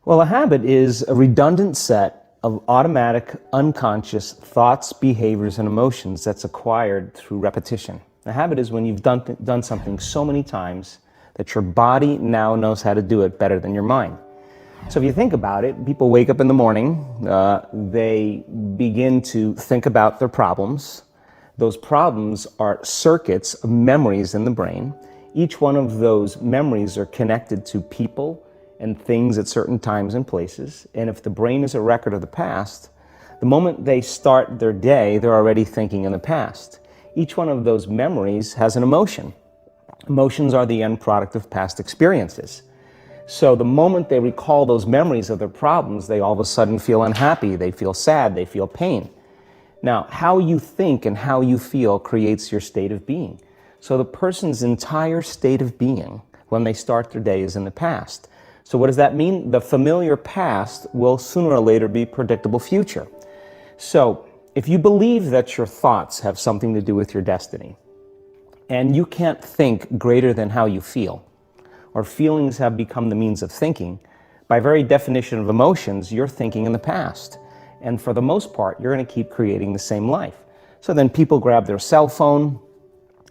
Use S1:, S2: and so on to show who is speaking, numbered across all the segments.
S1: Well, a habit is a redundant set of automatic, unconscious thoughts, behaviors, and emotions that's acquired through repetition. A habit is when you've done something so many times that your body now knows how to do it better than your mind. So if you think about it, people wake up in the morning, they begin to think about their problems. Those problems are circuits of memories in the brain. Each one of those memories are connected to people and things at certain times and places. And if the brain is a record of the past, the moment they start their day, they're already thinking in the past. Each one of those memories has an emotion. Emotions are the end product of past experiences. So the moment they recall those memories of their problems, they all of a sudden feel unhappy, they feel sad, they feel pain. Now, how you think and how you feel creates your state of being. So the person's entire state of being when they start their day is in the past. So what does that mean? The familiar past will sooner or later be predictable future. So if you believe that your thoughts have something to do with your destiny, and you can't think greater than how you feel, or feelings have become the means of thinking, by very definition of emotions, you're thinking in the past. And for the most part, you're going to keep creating the same life. So then people grab their cell phone,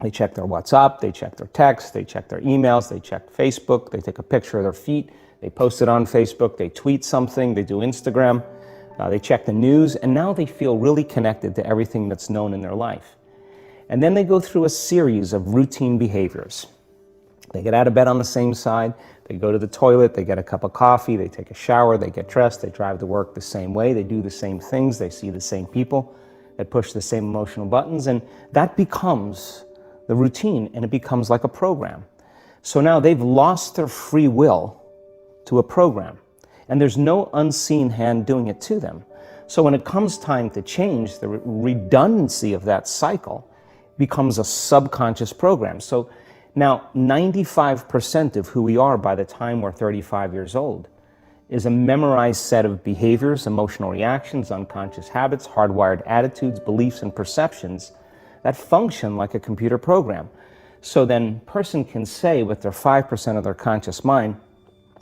S1: they check their WhatsApp, they check their text, they check their emails, they check Facebook, they take a picture of their feet, they post it on Facebook, they tweet something, they do Instagram, they check the news, and now they feel really connected to everything that's known in their life. And then they go through a series of routine behaviors. They get out of bed on the same side, they go to the toilet, they get a cup of coffee, they take a shower, they get dressed, they drive to work the same way, they do the same things, they see the same people, they push the same emotional buttons, and that becomes the routine, and it becomes like a program. So now they've lost their free will to a program, and there's no unseen hand doing it to them. So when it comes time to change, the redundancy of that cycle becomes a subconscious program. So now 95% of who we are by the time we're 35 years old is a memorized set of behaviors, emotional reactions, unconscious habits, hardwired attitudes, beliefs, and perceptions that function like a computer program. So then a person can say with their 5% of their conscious mind,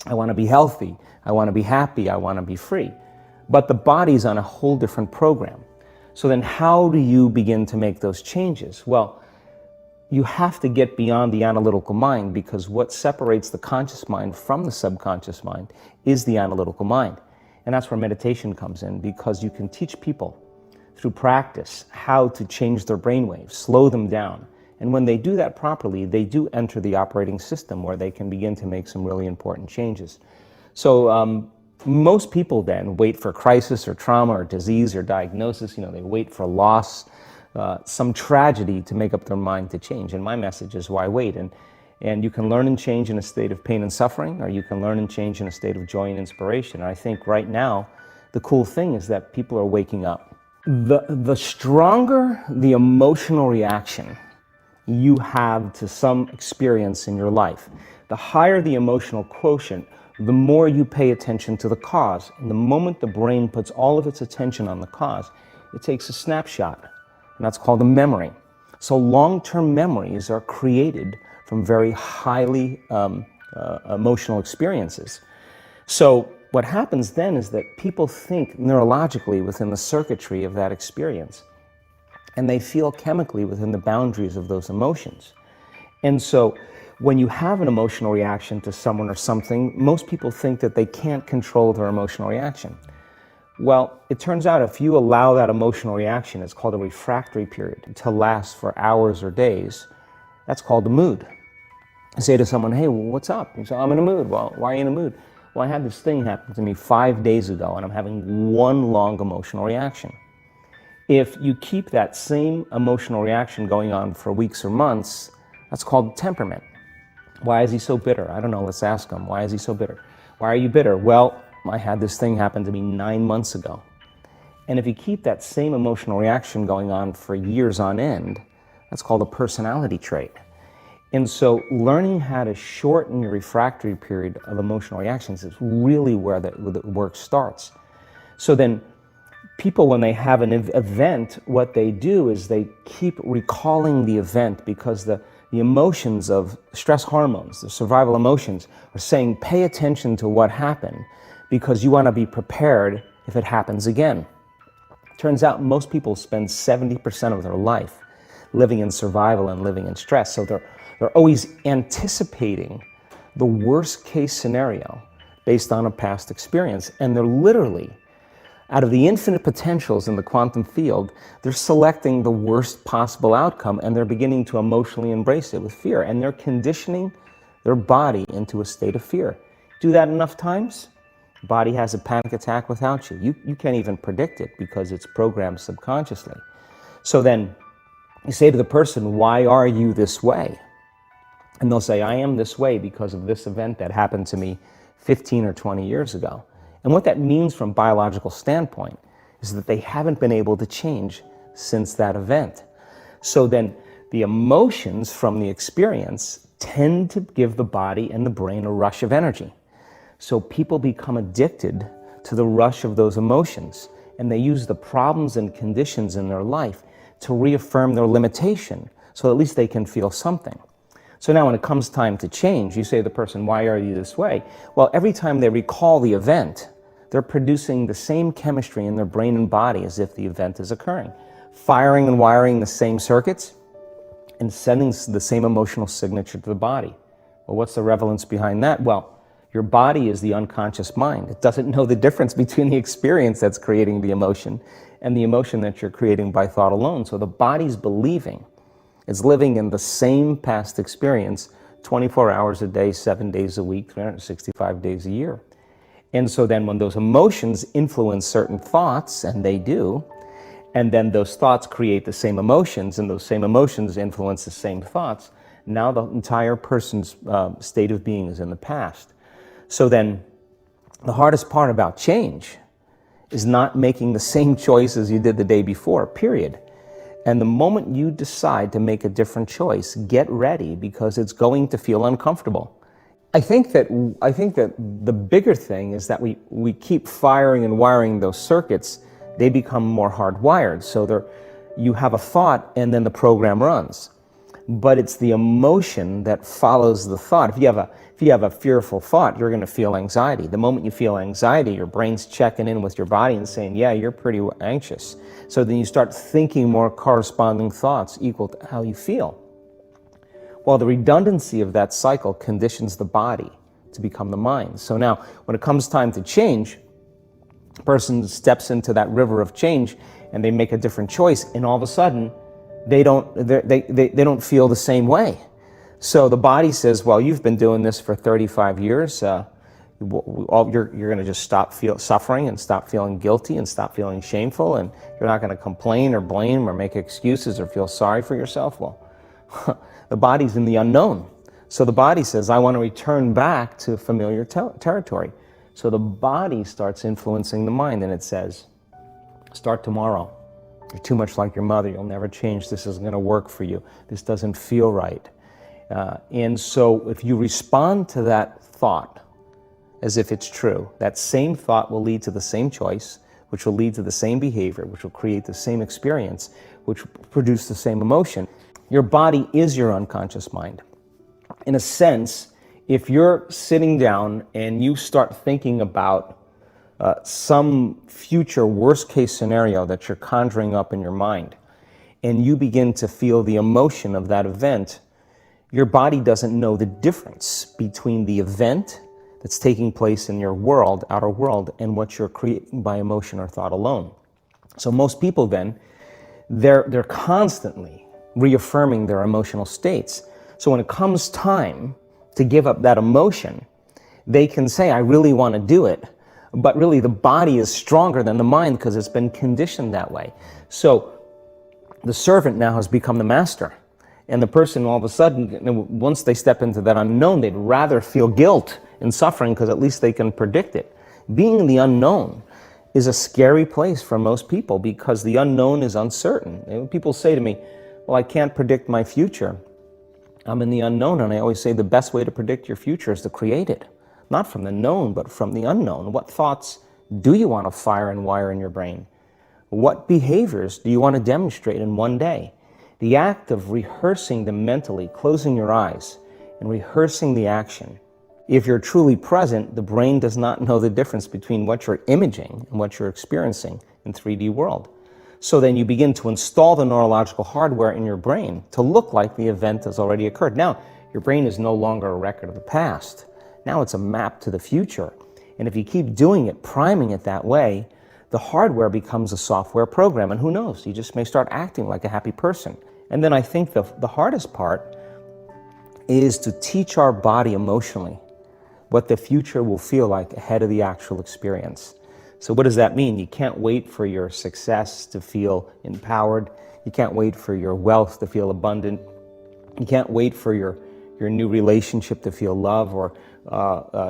S1: I want to be healthy, I want to be happy, I want to be free. But the body's on a whole different program. So then how do you begin to make those changes? Well, you have to get beyond the analytical mind, because what separates the conscious mind from the subconscious mind is the analytical mind. And that's where meditation comes in, because you can teach people through practice how to change their brainwaves, slow them down. And when they do that properly, they do enter the operating system where they can begin to make some really important changes. So most people then wait for crisis or trauma or disease or diagnosis. They wait for loss, some tragedy to make up their mind to change. And my message is, why wait? And you can learn and change in a state of pain and suffering, or you can learn and change in a state of joy and inspiration. And I think right now, the cool thing is that people are waking up. The stronger the emotional reaction you have to some experience in your life, the higher the emotional quotient, the more you pay attention to the cause. And the moment the brain puts all of its attention on the cause, it takes a snapshot, and that's called a memory. So long-term memories are created from very highly emotional experiences. So what happens then is that people think neurologically within the circuitry of that experience, and they feel chemically within the boundaries of those emotions. And so when you have an emotional reaction to someone or something, most people think that they can't control their emotional reaction. Well, it turns out if you allow that emotional reaction, it's called a refractory period, to last for hours or days, that's called a mood. I say to someone, hey, what's up? You say, I'm in a mood. Well, why are you in a mood? Well, I had this thing happen to me 5 days ago, and I'm having one long emotional reaction. If you keep that same emotional reaction going on for weeks or months, that's called temperament. Why is he so bitter? I don't know, let's ask him. Why is he so bitter? Why are you bitter? Well, I had this thing happen to me 9 months ago. And if you keep that same emotional reaction going on for years on end, that's called a personality trait. And so learning how to shorten your refractory period of emotional reactions is really where the work starts. So then people, when they have an event, what they do is they keep recalling the event, because the emotions of stress hormones, the survival emotions, are saying, pay attention to what happened, because you want to be prepared if it happens again. Turns out most people spend 70% of their life living in survival and living in stress. So they're always anticipating the worst case scenario based on a past experience. And they're literally, out of the infinite potentials in the quantum field, they're selecting the worst possible outcome, and they're beginning to emotionally embrace it with fear. And they're conditioning their body into a state of fear. Do that enough times, body has a panic attack without you. You can't even predict it because it's programmed subconsciously. So then you say to the person, why are you this way? And they'll say, I am this way because of this event that happened to me 15 or 20 years ago. And what that means from a biological standpoint is that they haven't been able to change since that event. So then the emotions from the experience tend to give the body and the brain a rush of energy. So people become addicted to the rush of those emotions, and they use the problems and conditions in their life to reaffirm their limitation, so at least they can feel something. So now when it comes time to change, you say to the person, why are you this way? Well, every time they recall the event, they're producing the same chemistry in their brain and body as if the event is occurring, firing and wiring the same circuits and sending the same emotional signature to the body. Well, what's the relevance behind that? Well, your body is the unconscious mind. It doesn't know the difference between the experience that's creating the emotion and the emotion that you're creating by thought alone. So the body's believing it's living in the same past experience 24 hours a day, 7 days a week, 365 days a year. And so then when those emotions influence certain thoughts, and they do, and then those thoughts create the same emotions, and those same emotions influence the same thoughts, now the entire person's state of being is in the past. So then the hardest part about change is not making the same choices you did the day before, period. And the moment you decide to make a different choice, get ready, because it's going to feel uncomfortable. I think that the bigger thing is that we keep firing and wiring those circuits. They become more hardwired. So you have a thought and then the program runs. But it's the emotion that follows the thought. If you have a fearful thought, you're going to feel anxiety. The moment you feel anxiety, your brain's checking in with your body and saying, yeah, you're pretty anxious. So then you start thinking more corresponding thoughts equal to how you feel. Well, the redundancy of that cycle conditions the body to become the mind. So now, when it comes time to change, a person steps into that river of change and they make a different choice, and all of a sudden, they don't feel the same way. So the body says, well, you've been doing this for 35 years. You're going to just stop suffering and stop feeling guilty and stop feeling shameful, and you're not going to complain or blame or make excuses or feel sorry for yourself. Well, the body's in the unknown. So the body says, I want to return back to familiar territory. So the body starts influencing the mind, and it says, start tomorrow. You're too much like your mother. You'll never change. This isn't going to work for you. This doesn't feel right. And so if you respond to that thought as if it's true, that same thought will lead to the same choice, which will lead to the same behavior, which will create the same experience, which will produce the same emotion. Your body is your unconscious mind. In a sense, if you're sitting down and you start thinking about some future worst-case scenario that you're conjuring up in your mind, and you begin to feel the emotion of that event, your body doesn't know the difference between the event that's taking place in your world, outer world, and what you're creating by emotion or thought alone. So most people then, they're constantly reaffirming their emotional states. So when it comes time to give up that emotion, they can say, I really want to do it. But really the body is stronger than the mind because it's been conditioned that way. So the servant now has become the master. And the person all of a sudden, once they step into that unknown, they'd rather feel guilt and suffering because at least they can predict it. Being in the unknown is a scary place for most people because the unknown is uncertain. And people say to me, well, I can't predict my future. I'm in the unknown, and I always say the best way to predict your future is to create it. Not from the known, but from the unknown. What thoughts do you want to fire and wire in your brain? What behaviors do you want to demonstrate in one day? The act of rehearsing them mentally, closing your eyes, and rehearsing the action If you're truly present, the brain does not know the difference between what you're imaging and what you're experiencing in 3D world. So then you begin to install the neurological hardware in your brain to look like the event has already occurred. Now, your brain is no longer a record of the past. Now it's a map to the future. And if you keep doing it, priming it that way, the hardware becomes a software program. And who knows, you just may start acting like a happy person. And then I think the hardest part is to teach our body emotionally what the future will feel like ahead of the actual experience. So what does that mean? You can't wait for your success to feel empowered. You can't wait for your wealth to feel abundant. You can't wait for your new relationship to feel love, or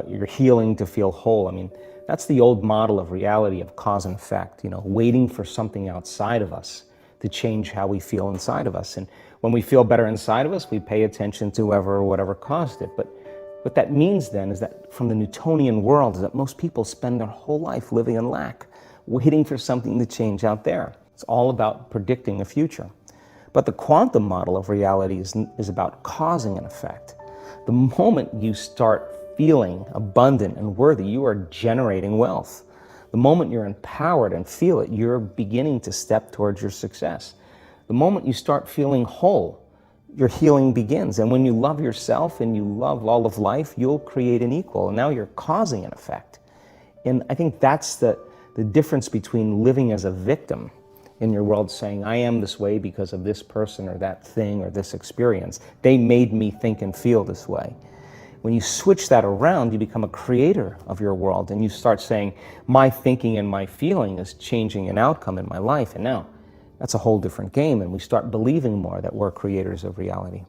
S1: your healing to feel whole. I mean, that's the old model of reality, of cause and effect, waiting for something outside of us to change how we feel inside of us. And when we feel better inside of us, we pay attention to whoever or whatever caused it. But what that means then is that from the Newtonian world is that most people spend their whole life living in lack, waiting for something to change out there. It's all about predicting the future. But the quantum model of reality is about causing an effect. The moment you start feeling abundant and worthy, you are generating wealth. The moment you're empowered and feel it, you're beginning to step towards your success. The moment you start feeling whole, your healing begins. And when you love yourself and you love all of life, you'll create an equal. And now you're causing an effect. And I think that's the difference between living as a victim in your world, saying, I am this way because of this person or that thing or this experience. They made me think and feel this way. When you switch that around, you become a creator of your world, and you start saying, my thinking and my feeling is changing an outcome in my life. And now that's a whole different game, and we start believing more that we're creators of reality.